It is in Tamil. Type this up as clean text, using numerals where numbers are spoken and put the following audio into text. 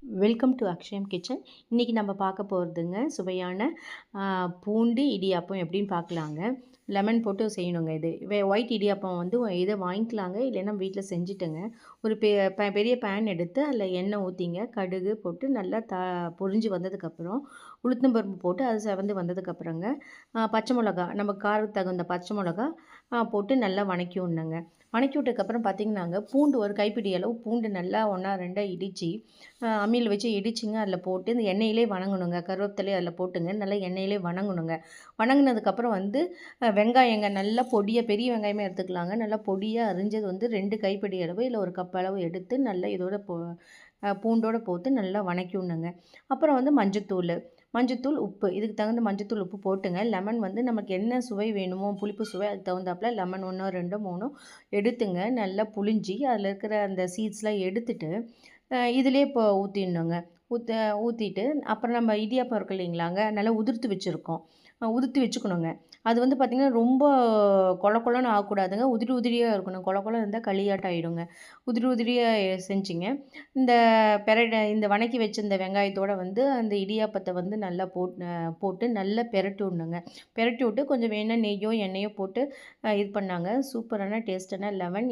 Welcome to Akshayam kitchen. இன்றைக்கி நம்ம பார்க்க போகிறதுங்க சுவையான பூண்டு இடியாப்பம் எப்படின்னு பார்க்கலாங்க. லெமன் போட்டு செய்யணுங்க. இது ஒயிட் இடியாப்பம் வந்து இதை வாங்கிக்கலாங்க, இல்லைன்னா வீட்டில் செஞ்சுட்டுங்க. ஒரு பெரிய பேன் எடுத்து அதில் எண்ணெய் ஊற்றிங்க, கடுகு போட்டு நல்லா பொரிஞ்சு வந்ததுக்கப்புறம் உளுத்தம்பருப்பு போட்டு அது செவந்து வந்ததுக்கப்புறங்க பச்சை மிளகா, நம்ம காரத்துக்கு தகுந்த பச்சை மிளகா போட்டு நல்லா வணக்கி விடணுங்க. வணக்கி விட்டதுக்கப்புறம் பார்த்திங்கன்னாங்க, பூண்டு ஒரு கைப்பிடி அளவு பூண்டு நல்லா ஒன்றா ரெண்டாக இடித்து அம்மியில் வச்சு இடிச்சிங்க, அதில் போட்டு இந்த எண்ணெயிலே வணங்கணுங்க. கருவேப்பிலை அதில் போட்டுங்க நல்லா எண்ணெயிலே வணங்கணுங்க. வணங்கினதுக்கப்புறம் வந்து வெங்காயங்க நல்லா பொடியாக, பெரிய வெங்காயமே எடுத்துக்கலாங்க. நல்லா பொடியாக அரிஞ்சது வந்து 2 கைப்பிடி அளவு இல்லை 1 கப் அளவு எடுத்து நல்லா இதோட பூண்டோடு போட்டு நல்லா வணக்கி விடணுங்க. அப்புறம் வந்து மஞ்சத்தூள், உப்பு, இதுக்கு தகுந்த மஞ்சத்தூள், உப்பு போட்டுங்க. லெமன் வந்து நமக்கு என்ன சுவை வேணுமோ, புளிப்பு சுவை அதுக்கு தகுந்தாப்புல லெமன் 1 2 3 எடுத்துங்க. நல்லா புழிஞ்சி அதில் இருக்கிற அந்த சீட்ஸ்லாம் எடுத்துட்டு இதிலே இப்போ ஊற்றிடணுங்க. ஊற்றிட்டு அப்புறம் நம்ம இடியாப்பம் இருக்கு இல்லைங்களாங்க, நல்லா உதிர்த்து வச்சுக்கணுங்க. அது வந்து பார்த்திங்கன்னா ரொம்ப கொல கொலன்னு ஆகக்கூடாதுங்க, உதிரி உதிரியாக இருக்கணும். கொல கொல இருந்தால் களியாட்டம் ஆகிடுங்க. உதிரியாக செஞ்சுங்க. இந்த வணக்கி வச்ச இந்த வெங்காயத்தோடு வந்து அந்த இடியாப்பத்தை வந்து நல்லா போட்டு நல்லா பெரட்டி விடணுங்க. பெரட்டி விட்டு கொஞ்சம் வேணால் நெய்யோ எண்ணெயோ போட்டு இது பண்ணாங்க. சூப்பரான டேஸ்டான லெமன்